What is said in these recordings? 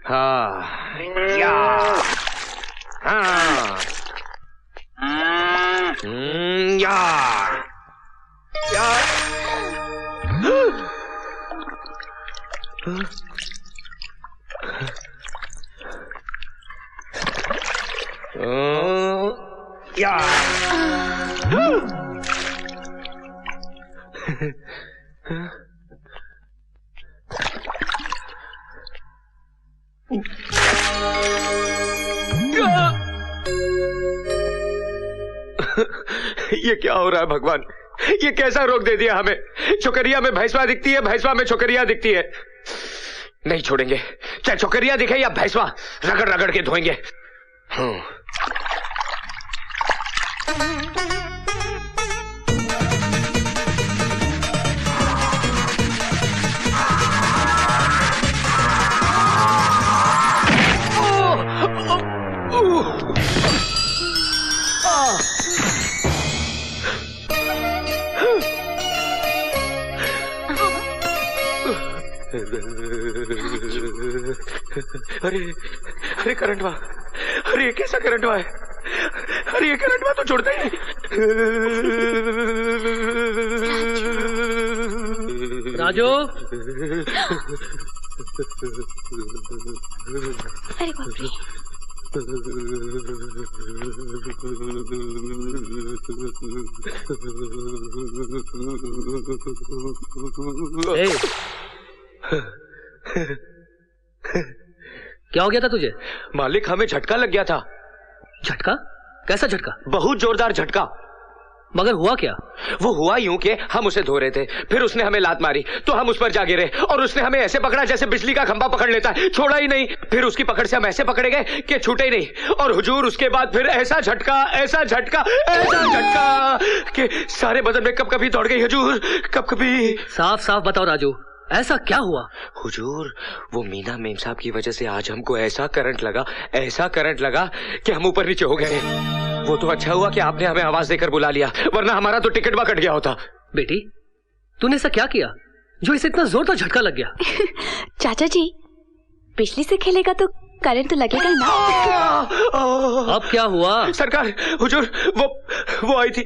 हाँ या हाँ या या या ये क्या हो रहा है भगवान? ये कैसा रोग दे दिया हमें? छोकरिया में भैंसवा दिखती है, भैंसवा में छोकरिया दिखती है। नहीं छोड़ेंगे, चाहे छोकरिया दिखे या भैंसवा, रगड़ रगड़ के धोएंगे। अरे अरे करंट हुआ, अरे कैसा करंट हुआ है? अरे ये करंट हुआ तो छोड़ते ही नहीं। राजू, अरे बाप रे। क्या हो गया था तुझे? मालिक, हमें झटका लग गया था। झटका? कैसा झटका? बहुत जोरदार झटका। मगर हुआ क्या? वो हुआ यूं कि हम उसे धो रहे थे, फिर उसने हमें लात मारी तो हम उस पर जा गिरे और उसने हमें ऐसे पकड़ा जैसे बिजली का खंभा पकड़ लेता है, छोड़ा ही नहीं। फिर उसकी पकड़ से हम ऐसे पकड़े गए कि छूटे ही नहीं। और हुजूर उसके बाद फिर ऐसा झटका, ऐसा झटका, ऐसा झटका कि सारे बदन में कब कभी दौड़ गई हुजूर, कब कभी। साफ साफ बताओ राजू, ऐसा क्या हुआ? हुजूर, वो मीना मेम साहब की वजह से आज हमको ऐसा करंट लगा, ऐसा करंट लगा कि हम ऊपर नीचे हो गए। वो तो अच्छा हुआ कि आपने हमें आवाज देकर बुला लिया, वरना हमारा तो टिकट कट गया होता। बेटी, तूने ऐसा क्या किया जो इसे इतना जोरदार झटका लग गया? चाचा जी, बिजली से खेलेगा तो करंट तो लगेगा ना। अब क्या हुआ? सरकार, हुजूर, वो आई थी।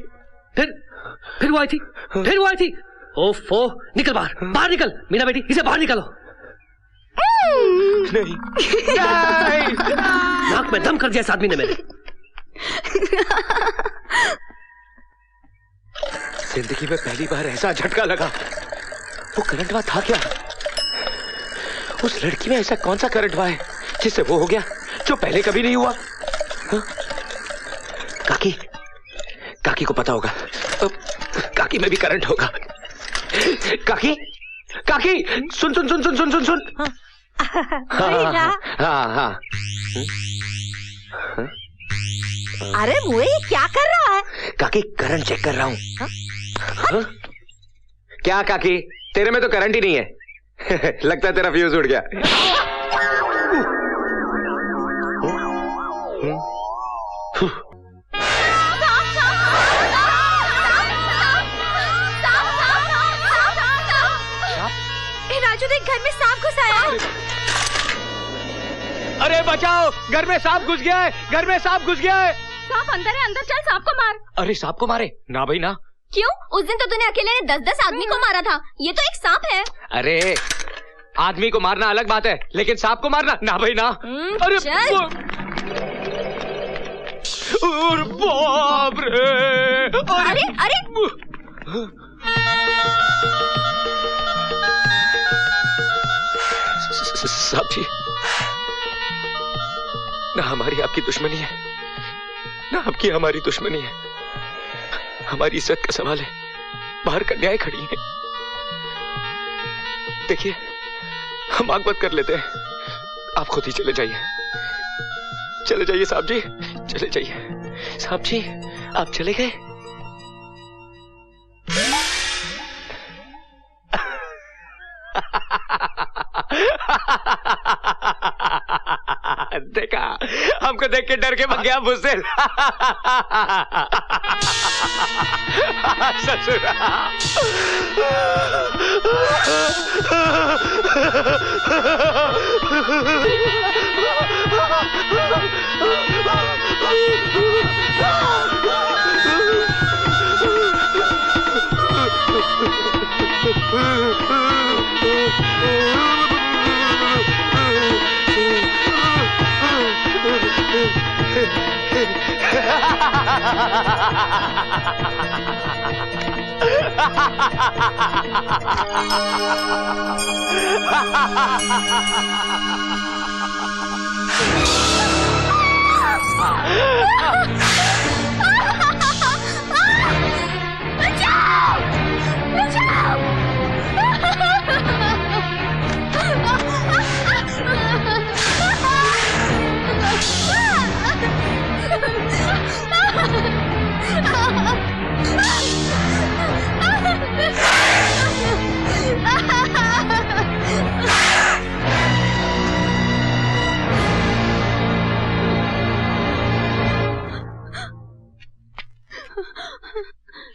फिर वो आई थी? फिर वो आई थी? ओफो, निकल बाहर, बाहर निकल। मीना बेटी, इसे बाहर निकालो। नहीं, नाक में दम कर दिया इस आदमी ने मेरे। जिंदगी में पहली बार ऐसा झटका लगा। वो करंट हुआ था क्या? उस लड़की में ऐसा कौन सा करंट हुआ है जिससे वो हो गया जो पहले कभी नहीं हुआ? काकी, काकी को पता होगा, काकी में भी करंट होगा। काकी, काकी, सुन सुन सुन सुन सुन सुन सुन। हाँ। अरे मुए, क्या कर रहा है? काकी, करंट चेक कर रहा हूँ। क्या काकी, तेरे में तो करंट ही नहीं है। लगता है तेरा फ्यूज उड़ गया। राजू देख, घर में सांप घुसा है। अरे बचाओ, घर में सांप घुस गया है, घर में सांप घुस गया है। सांप अंदर है, अंदर चल, सांप को मार। अरे सांप को मारे? ना भाई ना। क्यों? उस दिन तो तूने अकेले ने 10-10 आदमी को मारा था, ये तो एक सांप है। अरे आदमी को मारना अलग बात है, लेकिन सांप को मारना ना भाई ना। अरे बाप रे। अरे साहब जी, ना हमारी आपकी दुश्मनी है, ना आपकी हमारी दुश्मनी है। हमारी इज्जत का सवाल है, बाहर कन्याएं खड़ी हैं। देखिए, हम आग बंद कर लेते हैं, आप खुद ही चले जाइए। चले जाइए साहब जी, चले जाइए। साहब जी, आप चले गए? देखा, हमको देख के डर के भाग गया बुज़दिल। ससुरा।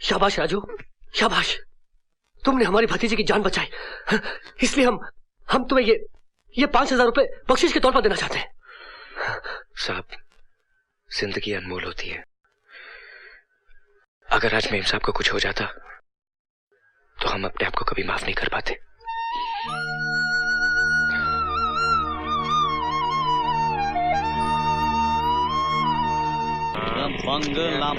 शाबाश राजू, शाबाश। तुमने हमारी भतीजी की जान बचाई, इसलिए हम तुम्हें ये 5,000 रुपए बख्शिश के तौर पर देना चाहते हैं। साहब, जिंदगी अनमोल होती है। अगर आज मेम साहब को कुछ हो जाता तो हम अपने आप को कभी माफ नहीं कर पाते। बंगला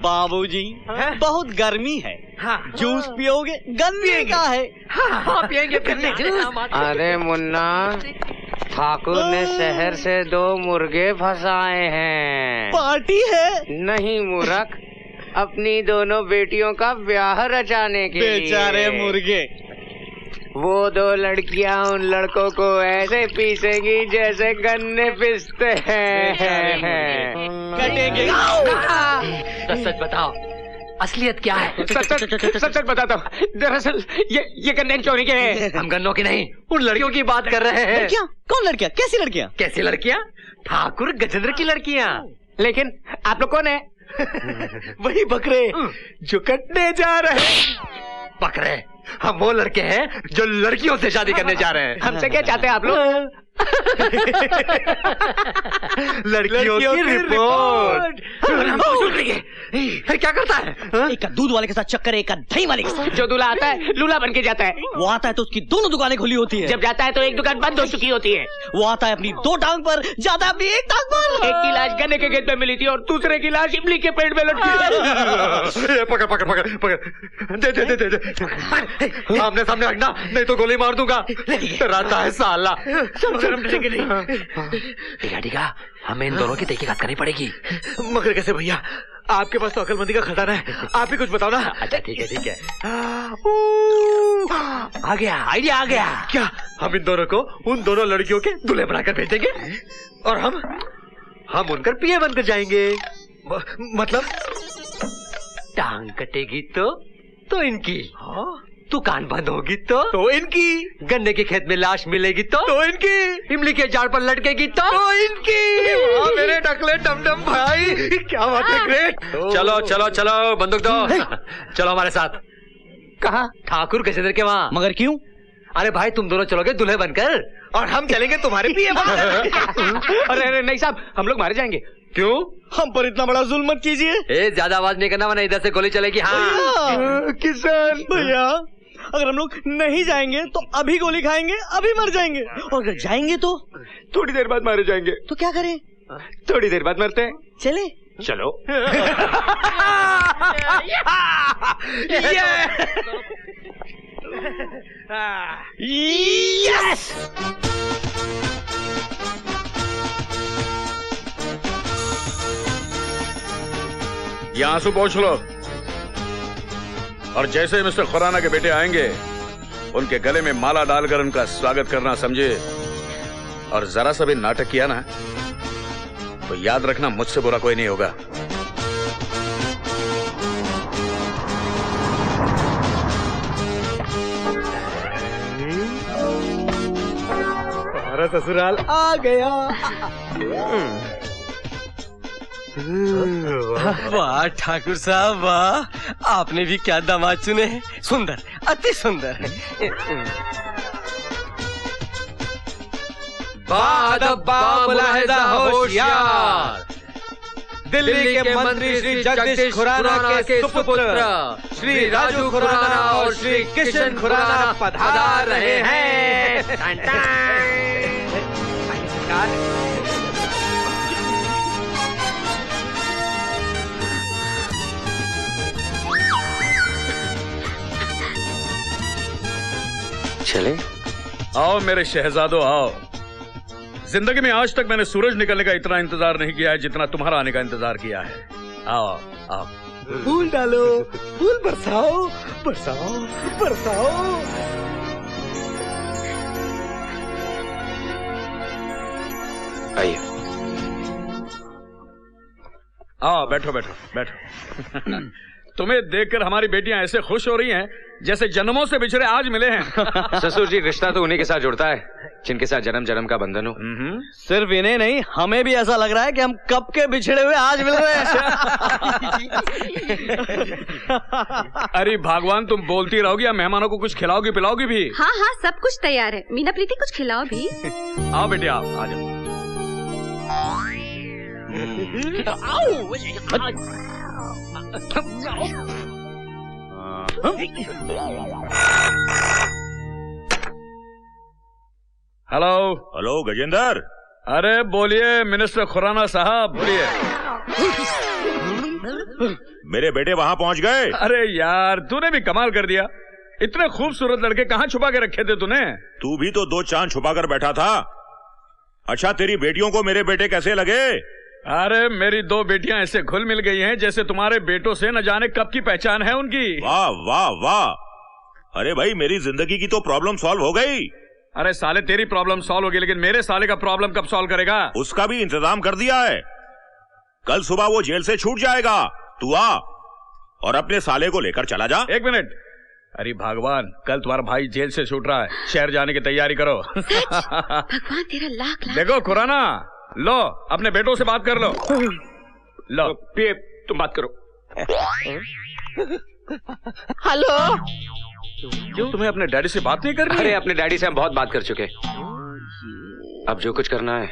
बाबूजी, बहुत गर्मी है। हाँ। जूस पियोगे? गन्ने का है। हाँ, पियेंगे गन्ने जूस। अरे मुन्ना, ठाकुर ने शहर से 2 मुर्गे फंसाए हैं। पार्टी है? नहीं मूर्ख, अपनी दोनों बेटियों का ब्याह रचाने के लिए। बेचारे मुर्गे। वो 2 लड़कियां उन लड़कों को ऐसे पीसेंगी जैसे गन्ने पीसते हैं। कटेंगे। सच बताओ, असलियत क्या है? सच बताता हूँ। दरअसल ये गन्ने चोरी के हैं। हम गन्नों की नहीं, उन लड़कियों की बात कर रहे हैं। लड़कियाँ? कौन लड़कियाँ? कैसी लड़कियाँ? कैसी लड़कियाँ? ठाकुर गजेंद्र की लड़कियाँ। लेकिन आप लोग कौन है? वही बकरे जो कटने जा रहे हैं। बकरे? हम वो लड़के हैं जो लड़कियों से शादी करने जा रहे हैं। हमसे क्या चाहते हैं आप लोग? लड़कियों की रिपोर्ट। क्या करता है? एक का दूध वाले के साथ चक्कर है, एक का दही वाले के साथ। जो दूल्हा आता है लूला बन के जाता है। वो आता है तो उसकी दोनों दुकानें खुली होती है। जब जाता है तो एक दुकान बंद हो चुकी होती है। वो आता है अपनी 2 टांग पर, जाता है अपनी 1 टांग पर। एक की लाश गन्ने के खेत में मिली थी और दूसरे की लाश इमली के पेड़ में लटकी। पकड़ दे। आमने सामने रखना, नहीं तो गोली मार दूंगा। रहता है साला। ठीक है, हमें इन दोनों की तहकीकात करनी पड़ेगी। मगर कैसे भैया? आपके पास तो अकलमंदी का खजाना है, आप ही कुछ बताओ ना। अच्छा ठीक है। आ गया, आइडिया आ गया। क्या हम इन दोनों को उन दोनों लड़कियों के दूल्हे बनाकर भेजेंगे और हम उनकर पिए बनकर जाएंगे। मतलब टांग कटेगी तो इनकी, दुकान बंद होगी तो इनकी, गन्ने के खेत में लाश मिलेगी तो इनकी, इमली के झाड़ पर लटकेगी तो इनकी। मेरे टकले टमटम भाई, क्या बात है, ग्रेट। चलो बंदूक दो। चलो हमारे साथ। कहाँ? ठाकुर गजेंद्र के वहाँ। मगर क्यों? अरे भाई, तुम दोनों चलोगे दूल्हे बनकर और हम चलेंगे तुम्हारे पिए बनकर। अरे नहीं साहब, हम लोग मारे जाएंगे। क्यों? हम पर इतना बड़ा जुल्म मत कीजिए। ज्यादा आवाज नहीं करना, वरना इधर से गोली चलेगी। हाँ किसान भैया, अगर हम लोग नहीं जाएंगे तो अभी गोली खाएंगे, अभी मर जाएंगे। और अगर जाएंगे तो थोड़ी देर बाद मारे जाएंगे। तो क्या करें? थोड़ी देर बाद मरते हैं। चले? चलो। यस! ये आंसू पोंछ लो और जैसे मिस्टर खुराना के बेटे आएंगे उनके गले में माला डालकर उनका स्वागत करना, समझे? और जरा सा भी नाटक किया ना तो याद रखना मुझसे बुरा कोई नहीं होगा। हमारा ससुराल आ गया। वाह ठाकुर साहब वाह, आपने भी क्या दामाद चुने हैं, सुंदर, अति सुंदर। बादब्बा मुलाहिजा होशियार, दिल्ली के मंत्री श्री जगदीश खुराना के सुपुत्र श्री राजू खुराना और श्री किशन खुराना पधार रहे हैं। चले? आओ मेरे शहजादो आओ। जिंदगी में आज तक मैंने सूरज निकलने का इतना इंतजार नहीं किया है जितना तुम्हारा आने का इंतजार किया है। आओ आओ। फूल डालो, फूल बरसाओ, बरसाओ, बरसाओ। आइए। आओ बैठो बैठो बैठो। तुम्हें देखकर हमारी बेटियां ऐसे खुश हो रही हैं जैसे जन्मों से बिछड़े आज मिले हैं। ससुर जी, रिश्ता तो उन्हीं के साथ जुड़ता है जिनके साथ जन्म जन्म का बंधन हो। सिर्फ इन्हें नहीं, हमें भी ऐसा लग रहा है कि हम कब के बिछड़े हुए आज मिल रहे हैं। अरे भगवान, तुम बोलती रहोगी या मेहमानों को कुछ खिलाओगी पिलाओगी भी? हाँ हाँ, सब कुछ तैयार है। मीना प्रीति, कुछ खिलाओ भी। आओ बेटी आओ, आ जाओ। Hello hello Gajendra. अरे बोलिए मिनिस्टर खुराना साहब, बोलिए। मेरे बेटे वहां पहुंच गए। अरे यार, तूने भी कमाल कर दिया। इतने खूबसूरत लड़के कहाँ छुपा के रखे थे तूने? तू भी तो 2 चांद छुपा कर बैठा था। अच्छा, तेरी बेटियों को मेरे बेटे कैसे लगे? अरे मेरी 2 बेटियां ऐसे घुल मिल गई हैं जैसे तुम्हारे बेटों से न जाने कब की पहचान है उनकी। वाह वाह वाह। अरे भाई, मेरी जिंदगी की तो प्रॉब्लम सॉल्व हो गई। अरे साले, तेरी प्रॉब्लम सॉल्व होगी, लेकिन मेरे साले का प्रॉब्लम कब सॉल्व करेगा? उसका भी इंतजाम कर दिया है। कल सुबह वो जेल से छूट जाएगा। तू आ और अपने साले को लेकर चला जा। 1 मिनट। अरे भगवान, कल तुम्हारा भाई जेल से छूट रहा है, शहर जाने की तैयारी करो। भगवान तेरा लाख लाख। देखो खुराना, लो अपने बेटों से बात कर लो। लो तुम बात करो। हेलो। क्यों, तुम्हें अपने डैडी से बात नहीं करनी? अरे अपने डैडी से हम बहुत बात कर चुके। अब जो कुछ करना है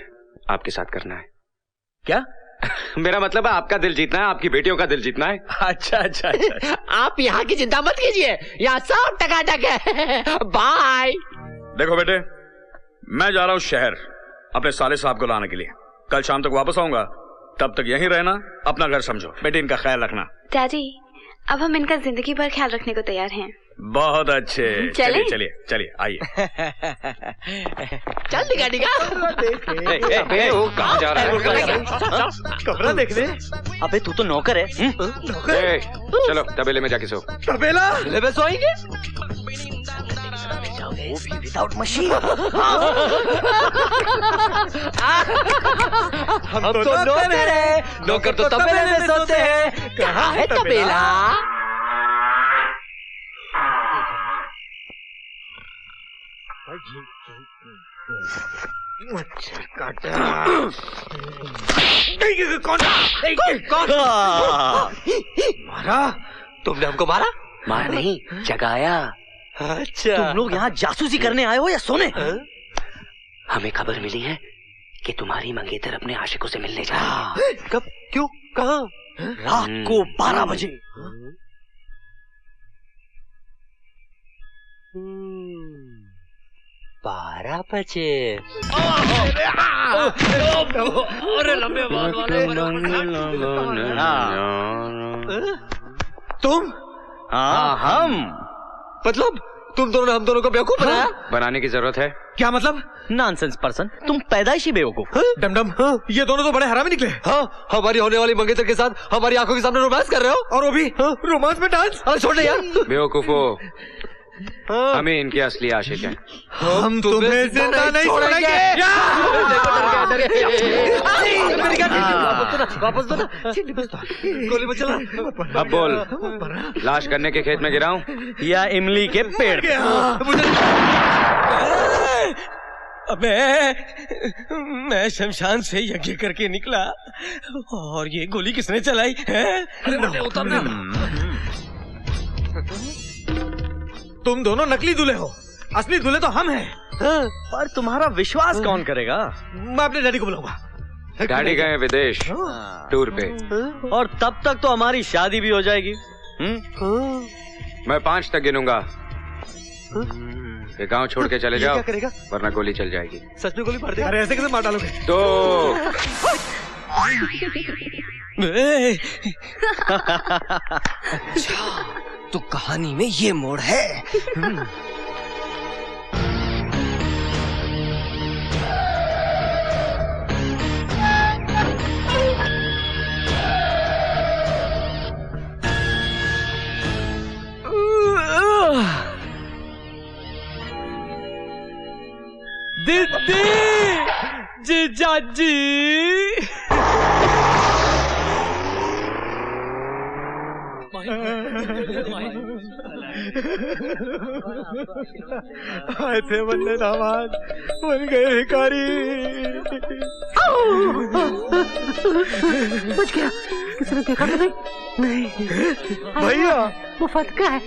आपके साथ करना है। क्या? मेरा मतलब है आपका दिल जीतना है, आपकी बेटियों का दिल जीतना है। अच्छा अच्छा अच्छा। आप यहाँ की चिंता मत कीजिए, यहाँ सब टकाटक है। बाय। देखो बेटे, मैं जा रहा हूँ शहर अपने साले साहब को लाने के लिए। कल शाम तक वापस आऊंगा, तब तक यहीं रहना, अपना घर समझो। बेटे, इनका ख्याल रखना। डैडी, अब हम इनका जिंदगी भर ख्याल रखने को तैयार हैं। बहुत अच्छे। चलिए चलिए चलिए आइए। चल निका निका। अबे वो कहाँ जा रहा है? कमरा देख ले। अबे तू तो नौकर है। ए, चलो तबेले में जाके सो। तबेला ले सोएंगे। Without machine. हम तो नौकर है, नौकर तो तबेले में सोते हैं। कहाँ है तबेला? मच्छर काटा। कौन मारा? तुमने हमको मारा? मार नहीं, जगाया। अच्छा, तुम लोग यहाँ जासूसी करने आए हो या सोने? हमें खबर मिली है कि तुम्हारी मंगेतर अपने आशिकों से मिलने जा रही है। कब, क्यों, कहाँ? रात को 12 बजे। 12 बजे। अरे लंबे बाल वाले। तुम? हाँ हम। मतलब तुम दोनों ने हम दोनों को बेवकूफ बनाया? बनाने की जरूरत है? क्या मतलब? नॉनसेंस पर्सन, तुम पैदाइशी बेवकूफ। डमडम, ये दोनों तो बड़े हरामी निकले। हाँ, हमारी होने वाली मंगेतर के साथ हमारी आंखों के सामने रोमांस कर रहे हो, और वो भी रोमांस में डांस। अरे छोड़ दे यार। बेवकूफो, हम ही इनके असली आशिक हैं। हम तुम्हें जिंदा नहीं छोड़ेंगे। वापस दो ना, गोली मत चला। अब बोल, लाश गन्ने के खेत में गिराऊं या इमली के पेड़ पे? अबे मैं शमशान से यज्ञ करके निकला और ये गोली किसने चलाई है? तुम दोनों नकली दूल्हे हो, असली दूल्हे तो हम हैं। पर तुम्हारा विश्वास कौन करेगा? मैं अपने डैडी को बुलाऊंगा। डैडी गए विदेश टूर पे, और तब तक तो हमारी शादी भी हो जाएगी। मैं 5 तक गिनूंगा। ये गांव छोड़ के चले जाओ, क्या करेगा? वरना गोली चल जाएगी। सच में गोली मार देगा? अरे ऐसे कैसे मार डालोगे? तो अच्छा, तो कहानी में ये मोड़ है। दीदी, जीजा जी, आए थे बनने दामाद, बन गए भिखारी। बच गया, किसी ने देखा तो नहीं? नहीं भैया, वो फटका है।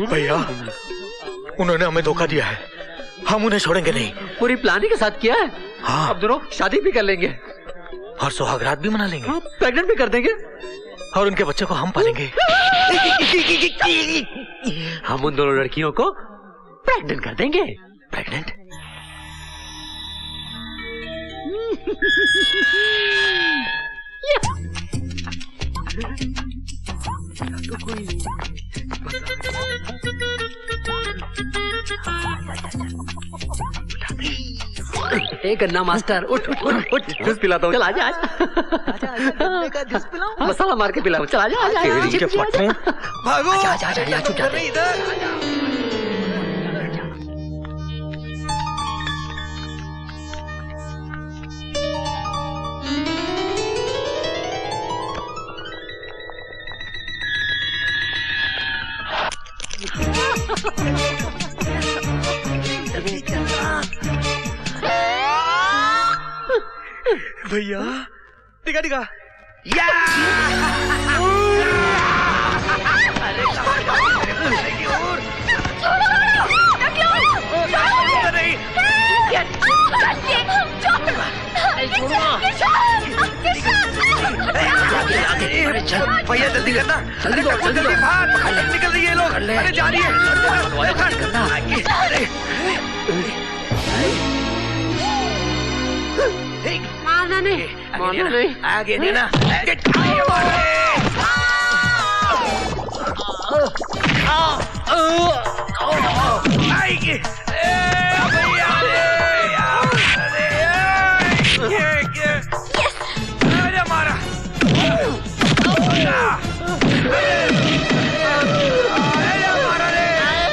भैया, उन्होंने हमें धोखा दिया है, हम उन्हें छोड़ेंगे नहीं। पूरी प्लानिंग के साथ किया है। हाँ, अब दोनों शादी भी कर लेंगे और सुहागरात भी मना लेंगे, प्रेग्नेंट भी कर देंगे और उनके बच्चे को हम पालेंगे। हम उन दोनों लड़कियों को प्रेग्नेंट कर देंगे। प्रेग्नेंट? एक गन्ना मास्टर, उठ उठ उठ उठ, जूस पिलाता हूँ। चल आजा आजा, मसाला मार के पिलाऊं। चल आजा आजा। भागो, आजा आजा आजा, यहाँ छुप जाते हैं। भैया, टिका टिका। भैया जल्दी करना, जल्दी दो, जल्दी भाग, निकल रही है लोग। अरे जा रही है। मारना नहीं, मारना नहीं। आगे देना।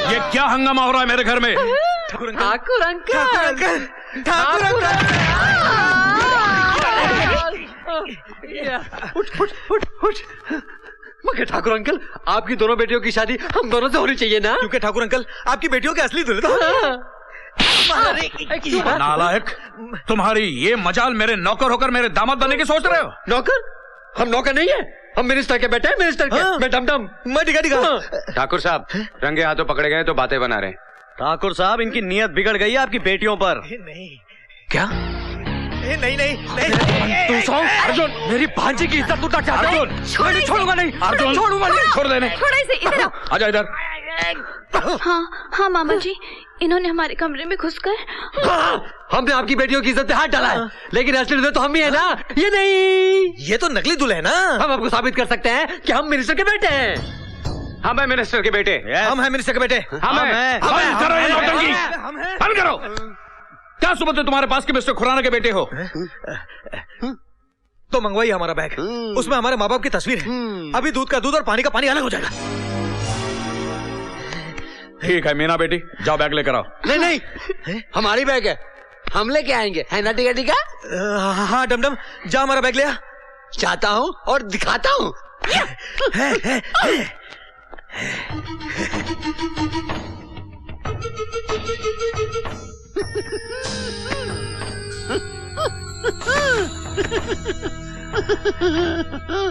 ये क्या हंगामा हो रहा है मेरे घर में? ठाकुर अंकल, उठ उठ उठ उठ। मगर ठाकुर अंकल, आपकी दोनों बेटियों की शादी हम दोनों से होनी चाहिए ना? क्योंकि ठाकुर अंकल आपकी बेटियों के असली दूल्हे तो नालायक, तुम्हारी ये मजाल मेरे नौकर होकर मेरे दामाद बनने की सोच रहे हो? नौकर? हम नौकर नहीं है, हम मिनिस्टर के बेटे हैं, मिनिस्टर के। मैं डम मैं टिका टिका। ठाकुर साहब रंगे हाथों पकड़े गए तो बातें बना रहे हैं। ठाकुर साहब, इनकी नीयत बिगड़ गई है आपकी बेटियों पर। नहीं क्या? नहीं नहीं तू सौ अर्जुन, मेरी भांजी की इज्जत लूटना चाहते हो? मैं छोड़ूंगा नहीं, अर्जुन छोड़ूंगा नहीं। छोड़ देने। थोड़ा इसे इधर आओ। आजा इधर। हाँ हाँ मामा जी, इन्होंने हमारे कमरे में घुसकर हमने आपकी बेटियों की इज्जत पे हाथ डाला है, लेकिन असली दूल्हे तो हम ही है ना? ये नहीं, ये तो नकली दूल्हे है ना। हम आपको साबित कर सकते हैं कि हम मिनिस्टर के बेटे हैं। हम है मिनिस्टर के बेटे। हम हैं मिनिस्टर के बेटे। हम हैं। बंद करो ये नौटंकी, बंद करो। क्या सुबह तुम्हारे पास के मिस्टर खुराना के बेटे हो? तो मंगवाइए हमारा बैग, उसमें हमारे माँ बाप की तस्वीर है। अभी दूध का दूध और पानी का पानी अलग हो जाएगा। ठीक है मीना बेटी, जाओ बैग लेकर आओ। नहीं नहीं, हमारी बैग है, हम लेके आएंगे, है ना टिका टिका? हाँ डमडम, जा हमारा बैग ले आ। चाहता हूँ और दिखाता हूँ।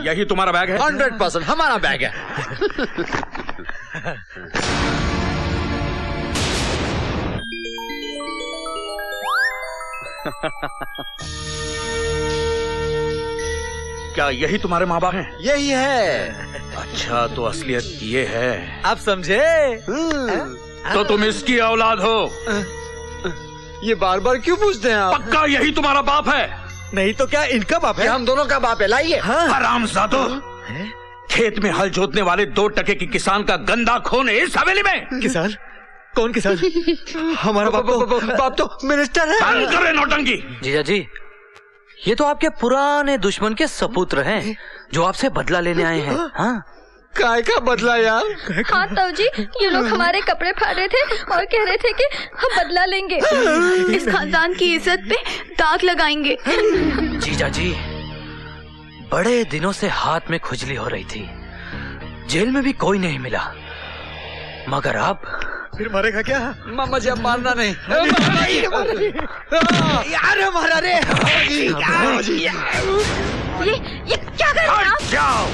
यही तुम्हारा बैग है? 100% हमारा बैग है। क्या यही तुम्हारे माँ बाप हैं? यही है। अच्छा, तो असलियत ये है। आप समझे? तो तुम इसकी औलाद हो? ये बार बार क्यों पूछते हैं आप? पक्का यही तुम्हारा बाप है? नहीं तो क्या इनका बाप है? हम दोनों का बाप है, लाइए। हरामजादो, खेत में हल जोतने वाले 2 टके की किसान का गंदा खून है इस हवेली में। किसान? कौन किसान? हमारा बाप तो मिनिस्टर है। बंद करे नौटंकी। जीजा जी, ये तो आपके पुराने दुश्मन के सपुत्र हैं जो आपसे बदला लेने आए हैं। हाँ, काय का बदला यार? हाँ ताऊ जी, ये लोग हमारे कपड़े फाड़ रहे थे और कह रहे थे कि हम बदला लेंगे, इस खानदान की इज्जत पे दाग लगाएंगे। जीजा जी, बड़े दिनों से हाथ में खुजली हो रही थी, जेल में भी कोई नहीं मिला, मगर अब फिर मरेगा क्या? मामा जी, अब मारना नहीं। यार हमारा रे। ये क्या कर रहे हैं आप? जाओ।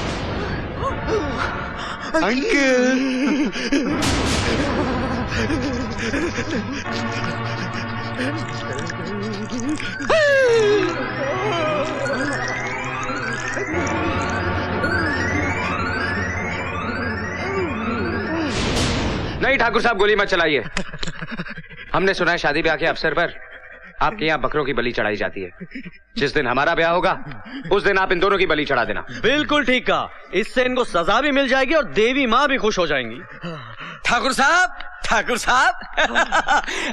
नहीं ठाकुर साहब, गोली मत चलाइए। हमने सुना है शादी ब्याह के अवसर पर आपके यहाँ बकरों की बलि चढ़ाई जाती है। जिस दिन हमारा ब्याह होगा उस दिन आप इन दोनों की बलि चढ़ा देना। बिल्कुल ठीक कहा, इससे इनको सजा भी मिल जाएगी और देवी माँ भी खुश हो जाएंगी। ठाकुर साहब, ठाकुर साहब,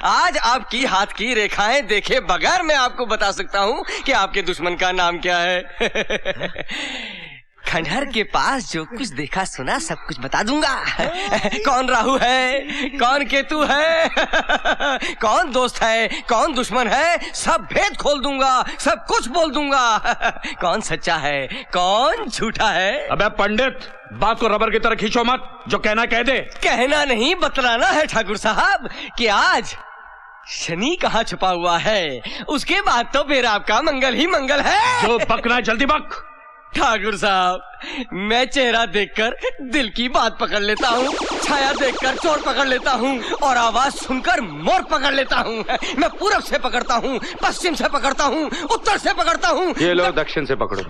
आज आपकी हाथ की रेखाएं देखे बगैर मैं आपको बता सकता हूँ कि आपके दुश्मन का नाम क्या है। खंडहर के पास जो कुछ देखा सुना सब कुछ बता दूंगा। कौन राहु है, कौन केतु है, कौन दोस्त है, कौन दुश्मन है, सब भेद खोल दूंगा, सब कुछ बोल दूंगा। कौन सच्चा है, कौन झूठा है। अबे पंडित, बात को रबर की तरह खींचो मत, जो कहना कह दे। कहना नहीं बतलाना है ठाकुर साहब कि आज शनि कहाँ छुपा हुआ है, उसके बाद तो फिर आपका मंगल ही मंगल है। जो बकना है जल्दी बक। ठाकुर साहब, मैं चेहरा देखकर दिल की बात पकड़ लेता हूँ, छाया देखकर चोर पकड़ लेता हूँ और आवाज सुनकर मोर पकड़ लेता हूँ। मैं पूरब से पकड़ता हूँ, पश्चिम से पकड़ता हूँ, उत्तर से पकड़ता हूँ। ये लो दक्षिण से पकड़ो।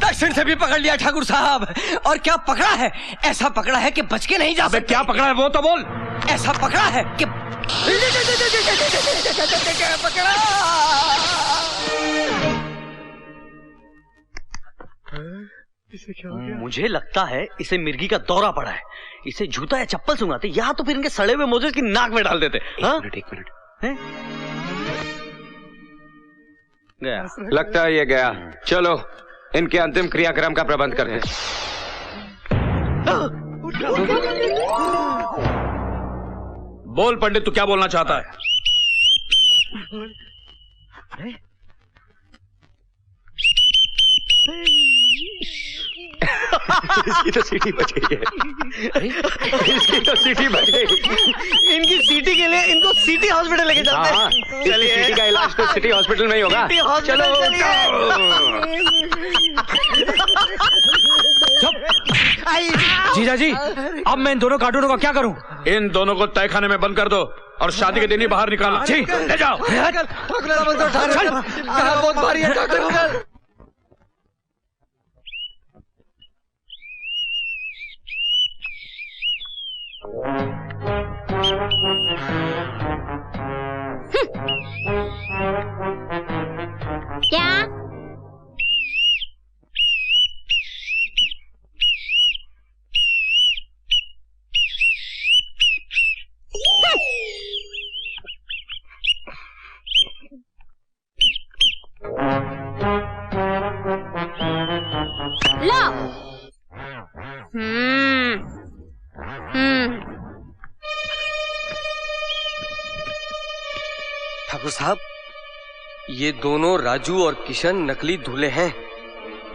दक्षिण से भी पकड़ लिया ठाकुर साहब। और क्या पकड़ा है? ऐसा पकड़ा है कि बच के नहीं जा सकते। क्या पकड़ा है वो तो बोल। ऐसा पकड़ा है कि पकड़ा। मुझे लगता है इसे मिर्गी का दौरा पड़ा है। इसे जूता या चप्पल सुंघाते या तो फिर इनके सड़े हुए मोजे की नाक में डाल देते। एक मिनट। गया, लगता है ये गया। चलो इनके अंतिम क्रियाक्रम का प्रबंध करते हैं। बोल पंडित, तू क्या बोलना चाहता है? इसकी तो सीटी बच गई है। इसकी तो सीटी बच गई। इनकी सीटी के लिए इनको सिटी हॉस्पिटल लेके जाते हैं। हाँ, चलिए, सीटी का इलाज तो सिटी हॉस्पिटल में ही होगा। चलो जीजा जी, अब मैं इन दोनों कार्टूनों का क्या करूं? इन दोनों को तहखाने में बंद कर दो और शादी के दिन ही बाहर निकालो। जी, ले जाओ। बहुत भारी है डॉक्टर। क्या? ठाकुर साहब, ये दोनों राजू और किशन नकली दूल्हे हैं।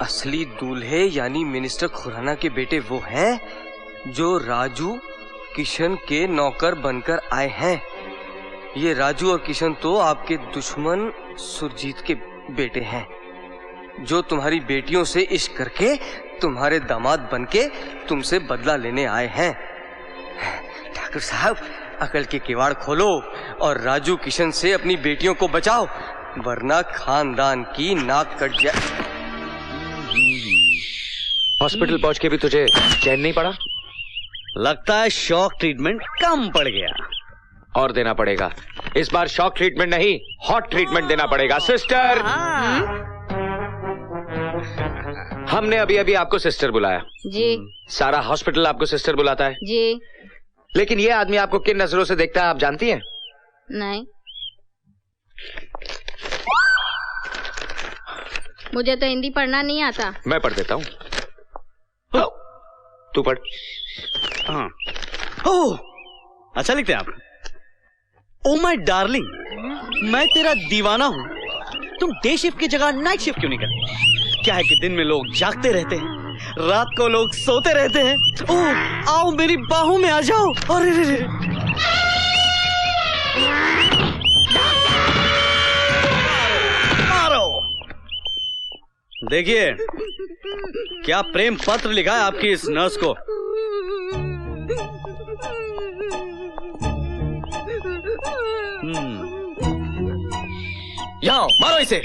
असली दूल्हे यानी मिनिस्टर खुराना के बेटे वो हैं जो राजू किशन के नौकर बनकर आए हैं। ये राजू और किशन तो आपके दुश्मन सुरजीत के बेटे हैं, जो तुम्हारी बेटियों से इश्क करके तुम्हारे दामाद बनके तुमसे बदला लेने आए हैं। ठाकुर साहब, अकल के किवाड़ खोलो और राजू किशन से अपनी बेटियों को बचाओ, वरना खानदान की नाक कट जाए। हॉस्पिटल पहुंच के भी तुझे चैन नहीं पड़ा? लगता है शॉक ट्रीटमेंट कम पड़ गया। और देना पड़ेगा। इस बार शॉक ट्रीटमेंट नहीं, हॉट ट्रीटमेंट देना पड़ेगा। सिस्टर, हमने अभी अभी आपको सिस्टर बुलाया जी। सारा हॉस्पिटल आपको सिस्टर बुलाता है जी। लेकिन ये आदमी आपको किन नजरों से देखता है आप जानती हैं? नहीं, मुझे तो हिंदी पढ़ना नहीं आता। मैं पढ़ देता हूँ, तू पढ़। हाँ। ओह, अच्छा लिखते हैं आप। ओ माय डार्लिंग, मैं तेरा दीवाना हूँ। तुम डे शिफ्ट की जगह नाइट शिफ्ट क्यों नहीं करते? क्या है कि दिन में लोग जागते रहते हैं, रात को लोग सोते रहते हैं। ओह, आओ मेरी बाहों में आ जाओ। अरे रे रे। मारो। देखिए क्या प्रेम पत्र लिखा है आपकी इस नर्स को। जाओ मारो इसे।